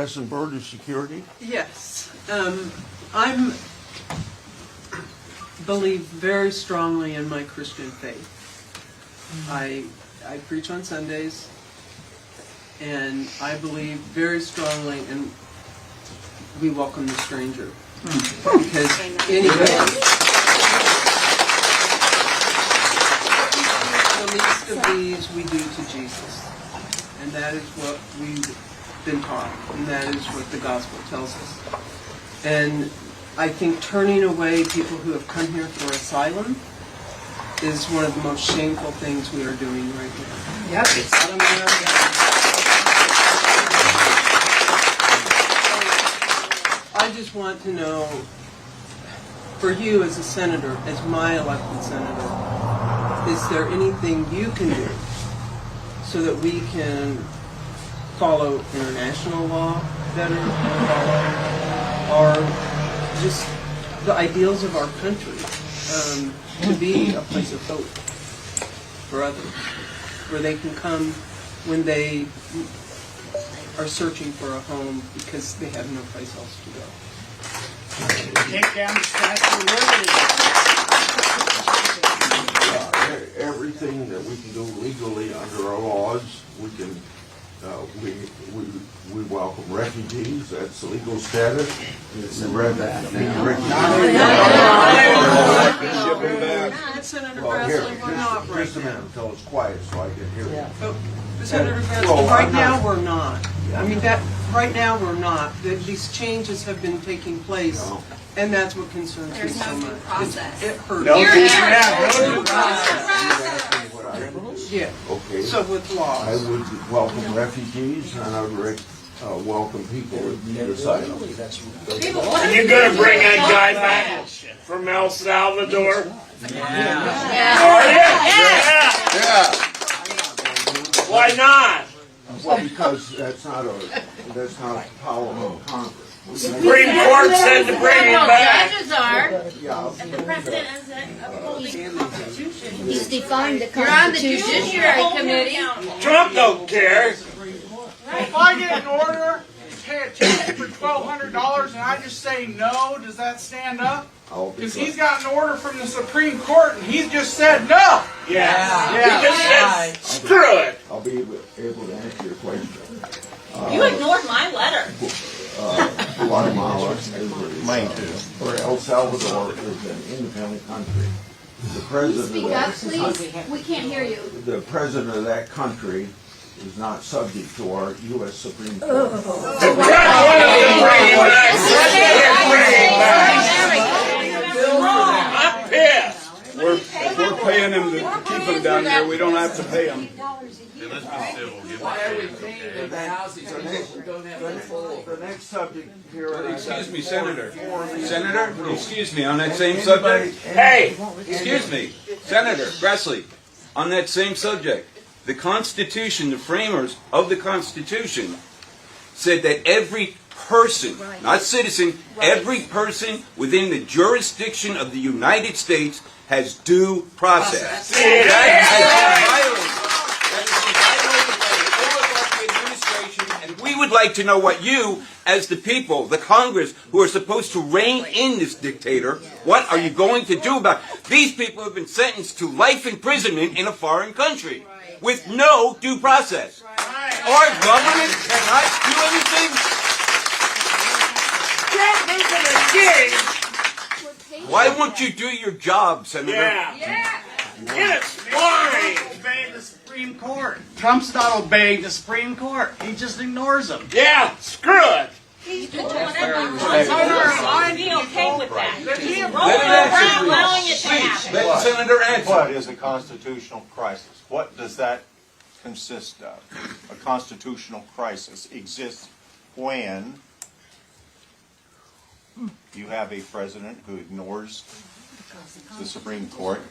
addressing border security? Yes. I believe very strongly in my Christian faith. I preach on Sundays, and I believe very strongly in we welcome the stranger. Because anyway, the least of these we do to Jesus. And that is what we've been taught, and that is what the gospel tells us. And I think turning away people who have come here for asylum is one of the most shameful things we are doing right now. Yep, it's not America. I just want to know, for you as a senator, as my elected senator, is there anything you can do so that we can follow international law better, or just the ideals of our country, to be a place of hope for others, where they can come when they are searching for a home because they have no place else to go. Take down the Statue of Liberty. Everything that we can do legally under our laws, we can. We welcome refugees. That's the legal status. Senator Grassley, we're not right just a minute until it's quiet so I can hear you. now. Senator Grassley, right now we're not. I mean, right now we're not. These changes have been taking place, and that's what concerns me so much. It hurts. No due process. Yeah. Okay. So with laws. I would welcome refugees, and I would welcome people that need asylum. Are you going to bring that guy back from El Salvador? Yeah. Are you? Yeah. Why not? Well, because that's not a power of Congress. Supreme Court said to bring him back. Judges are, Yeah. and the president is upholding the Constitution. He's defined the You're on the Constitution. Judiciary Committee. Trump don't care. If I get an order to pay a ticket for $1,200 and I just say no, does that stand up? Because he's got an order from the Supreme Court and he's just said no. Yeah. He just said, screw it. I'll be able to answer your question. You ignored my letter. Guatemala or El Salvador is an independent country. The president Speak up, please. We can't hear you. The president of that country is not subject to our U.S. Supreme Court. I'm pissed. We're paying them to keep them down there. We don't have to pay them. The next subject here. Excuse me, Senator. Senator, excuse me, on that same subject. Hey, Excuse me, Senator Grassley, on that same subject. The Constitution, the framers of the Constitution, said that every person, not citizen, every person within the jurisdiction of the United States has due process. That has been violated. That has been violated by all of our administration, and we would like to know what you, as the people, the Congress, who are supposed to rein in this dictator, what are you going to do about it? These people have been sentenced to life imprisonment in a foreign country with no due process. Our government cannot do anything. Why won't you do your job, Senator? yeah. It's fine. Obeying the Supreme Court. Trump's not obeying the Supreme Court. He just ignores them. Yeah, screw it. He's doing whatever he wants. I'd be okay with that. That he Roll around allowing it to happen. Let the Senator answer. What is a constitutional crisis? What does that consist of? A constitutional crisis exists when you have a president who ignores the Supreme Court.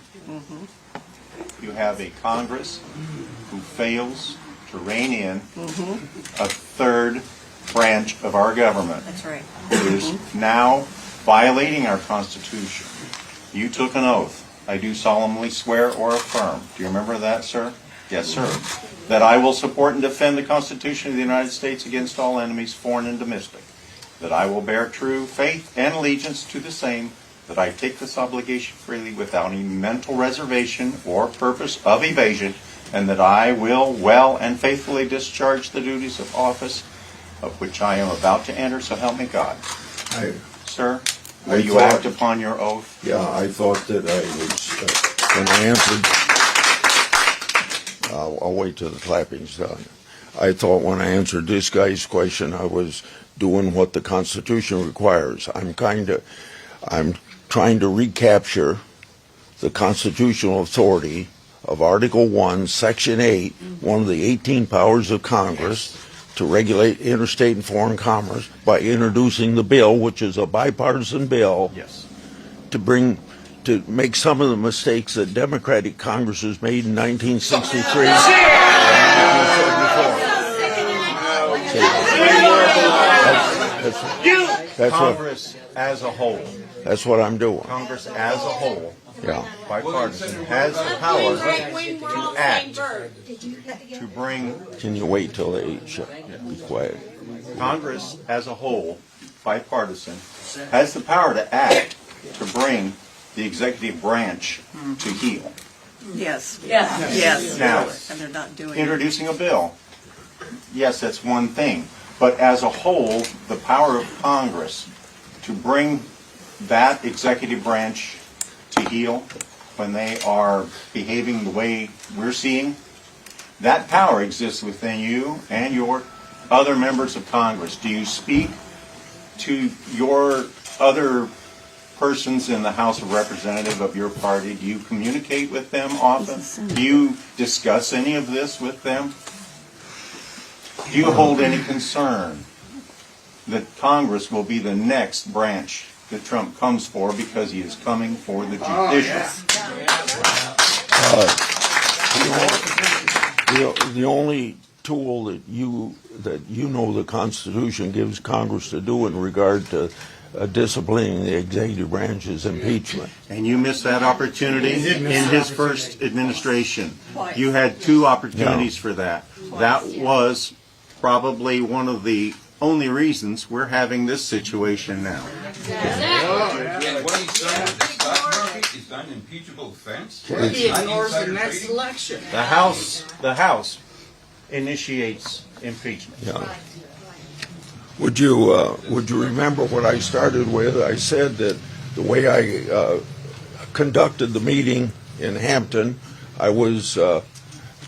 You have a Congress who fails to rein in a third branch of our government. That's right. Who is now violating our Constitution. You took an oath. I do solemnly swear or affirm. Do you remember that, sir? Yes, sir. That I will support and defend the Constitution of the United States against all enemies, foreign and domestic. That I will bear true faith and allegiance to the same. That I take this obligation freely without any mental reservation or purpose of evasion. And that I will well and faithfully discharge the duties of office of which I am about to enter, so help me God. Sir, will you act upon your oath? Yeah, I thought that I was, when I answered, I'll wait till the clapping's done. I thought when I answered this guy's question, I was doing what the Constitution requires. I'm trying to recapture the constitutional authority of Article 1, Section 8, one of the 18 powers of Congress, to regulate interstate and foreign commerce by introducing the bill, which is a bipartisan bill, Yes. to make some of the mistakes that Democratic Congresses made in 1963 and Congress as a whole. That's what I'm doing. Congress as a whole, Yeah. bipartisan, has the power to act, to bring Can you wait till they shut? Be quiet. Congress as a whole, bipartisan, has the power to act to bring the executive branch to heel. Yes. Yeah. Yes. Now, And they're not doing it. introducing a bill, yes, that's one thing. But as a whole, the power of Congress to bring that executive branch to heel when they are behaving the way we're seeing, that power exists within you and your other members of Congress. Do you speak to your other persons in the House of Representatives of your party? Do you communicate with them often? Do you discuss any of this with them? Do you hold any concern that Congress will be the next branch that Trump comes for because he is coming for the judicial? The only tool that you know the Constitution gives Congress to do in regard to disciplining the executive branch is impeachment. And you missed that opportunity in his first administration. You had two opportunities for that. That was probably one of the only reasons we're having this situation now. What he's done with the stock market is done impeachable offense. He ignores the next election. The House initiates impeachment. Yeah. Would you remember what I started with? I said that the way I conducted the meeting in Hampton, I was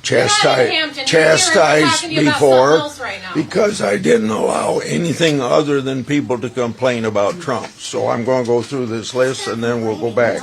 chastised before because I didn't allow anything other than people to complain about Trump. So I'm going to go through this list and then we'll go back.